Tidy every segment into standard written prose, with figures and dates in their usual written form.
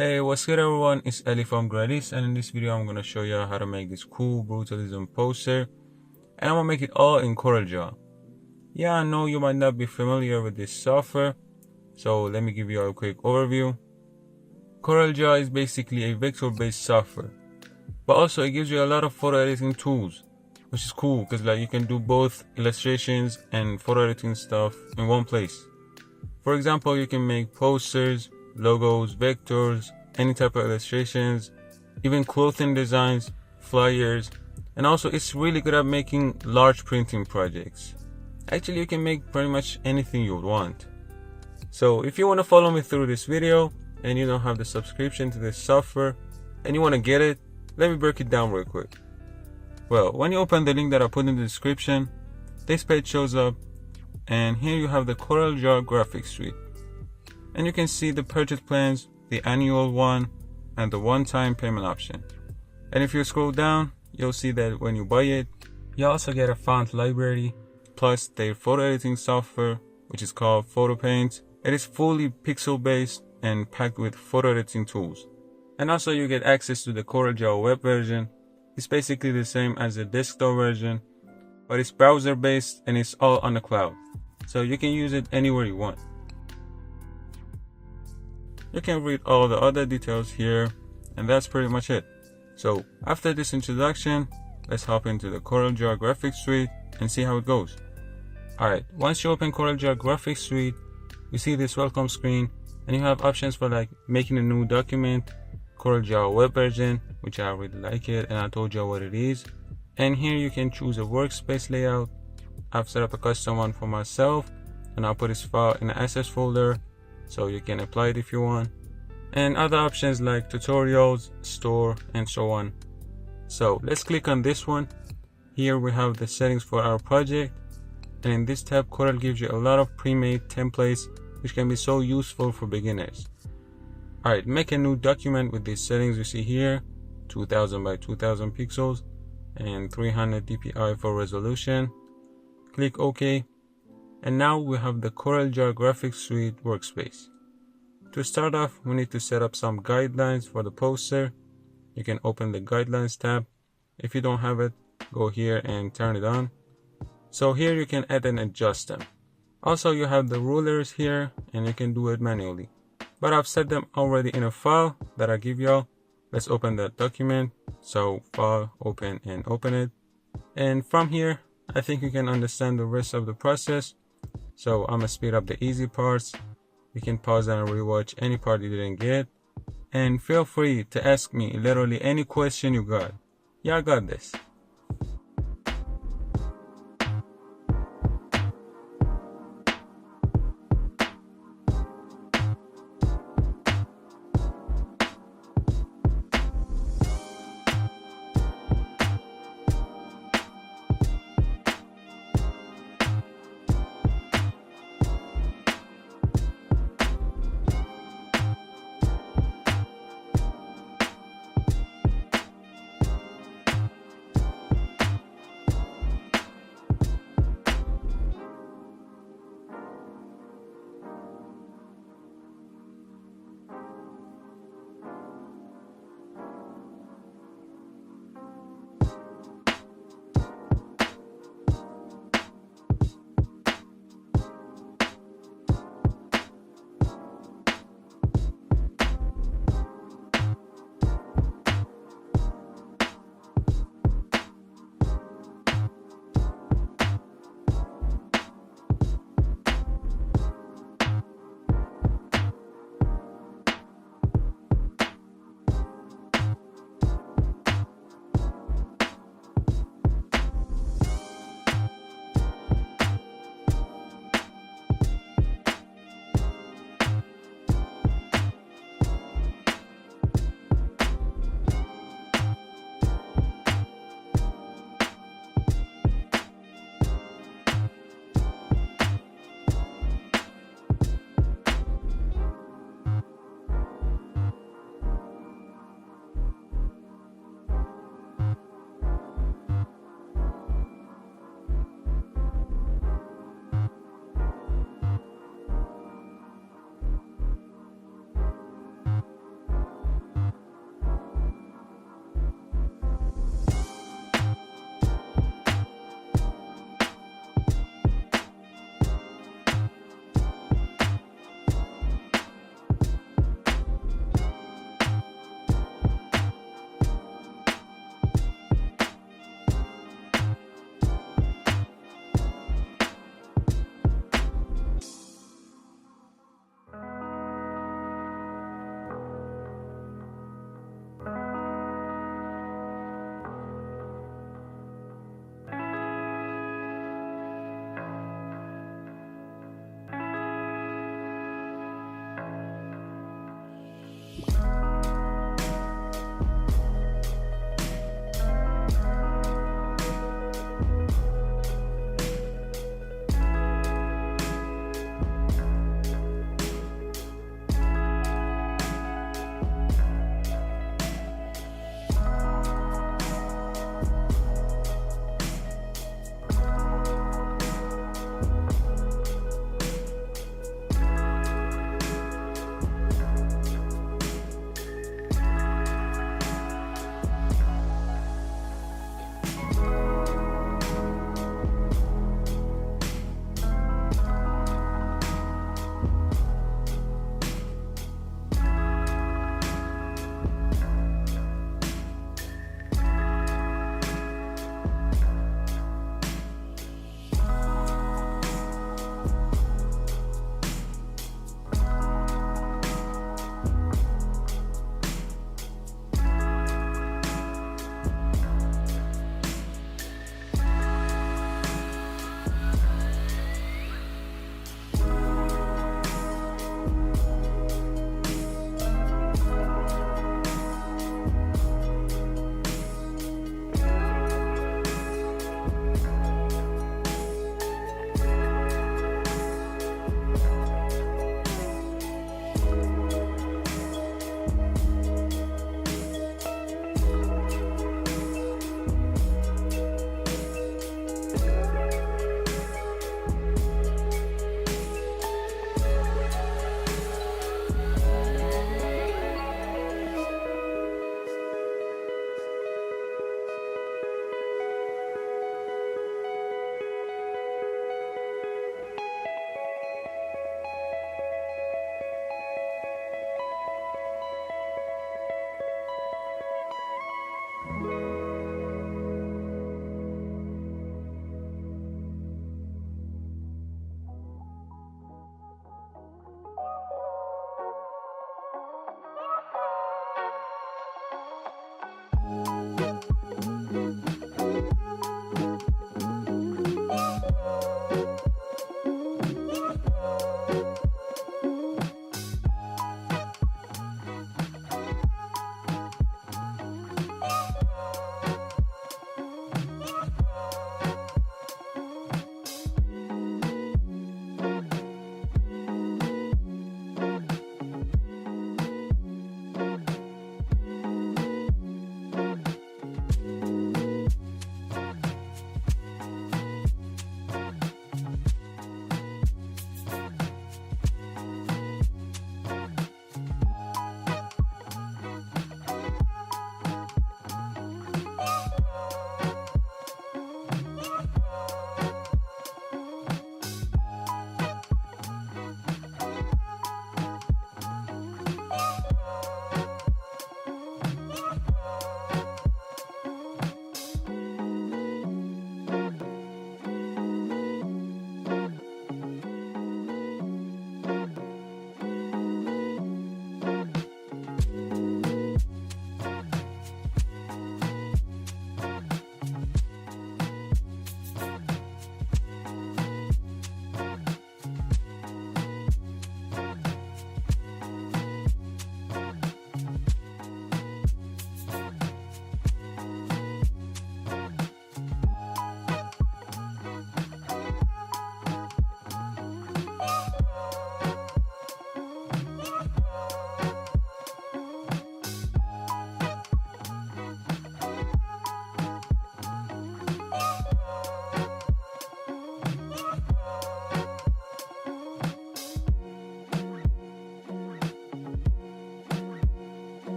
Hey, what's good everyone, it's Ali from Gralist, and in this video I'm going to show you how to make this cool brutalism poster, and I'm going to make it all in CorelDRAW. Yeah, I know you might not be familiar with this software, so let me give you a quick overview. CorelDRAW is basically a vector-based software, but also it gives you a lot of photo editing tools, which is cool because you can do both illustrations and photo editing stuff in one place. For example, you can make posters, logos, vectors, any type of illustrations, even clothing designs, flyers, and also it's really good at making large printing projects. Actually, you can make pretty much anything you would want. So if you want to follow me through this video and you don't have the subscription to this software and you want to get it, let me break it down real quick. Well, when you open the link that I put in the description, this page shows up, and here you have the CorelDRAW Graphics Suite. And you can see the purchase plans, the annual one, and the one-time payment option. And if you scroll down, you'll see that when you buy it, you also get a font library, plus their photo editing software, which is called Photo Paint. It is fully pixel-based and packed with photo editing tools. And also you get access to the CorelDRAW web version. It's basically the same as the desktop version, but it's browser-based and it's all on the cloud. So you can use it anywhere you want. You can read all the other details here, and that's pretty much it. So after this introduction, let's hop into the CorelDRAW Graphics Suite and see how it goes. Alright, once you open CorelDRAW Graphics Suite, you see this welcome screen, and you have options for making a new document, CorelDRAW web version, which I really like it and I told you what it is. And here you can choose a workspace layout. I've set up a custom one for myself, and I'll put this file in an assets folder, so you can apply it if you want, and other options like tutorials, store, and so on. So let's click on this one. Here we have the settings for our project, and in this tab Corel gives you a lot of pre-made templates which can be so useful for beginners. Alright, make a new document with these settings you see here, 2000 by 2000 pixels and 300 dpi for resolution. Click OK. And now we have the CorelDRAW Graphics Suite workspace. To start off, we need to set up some guidelines for the poster. You can open the guidelines tab. If you don't have it, go here and turn it on. So here you can add and adjust them. Also, you have the rulers here and you can do it manually. But I've set them already in a file that I give y'all. Let's open that document. So file, open, and open it. And from here, I think you can understand the rest of the process. So I'm gonna speed up the easy parts. You can pause and rewatch any part you didn't get. And feel free to ask me literally any question you got. Yeah, I got this.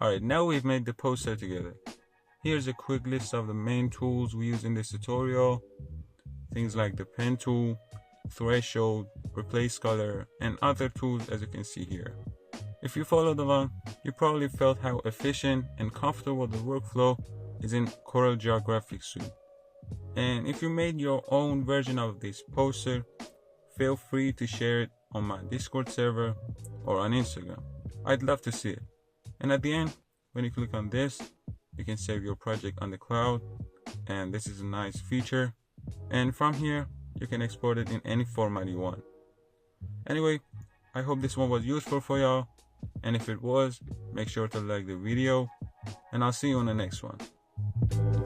Alright, now we've made the poster together. Here's a quick list of the main tools we use in this tutorial. Things like the pen tool, threshold, replace color, and other tools as you can see here. If you followed along, you probably felt how efficient and comfortable the workflow is in CorelDRAW Graphics Suite. And if you made your own version of this poster, feel free to share it on my Discord server or on Instagram. I'd love to see it. And at the end, when you click on this, you can save your project on the cloud, and this is a nice feature. And from here, you can export it in any format you want. Anyway, I hope this one was useful for y'all, and if it was, make sure to like the video, and I'll see you on the next one.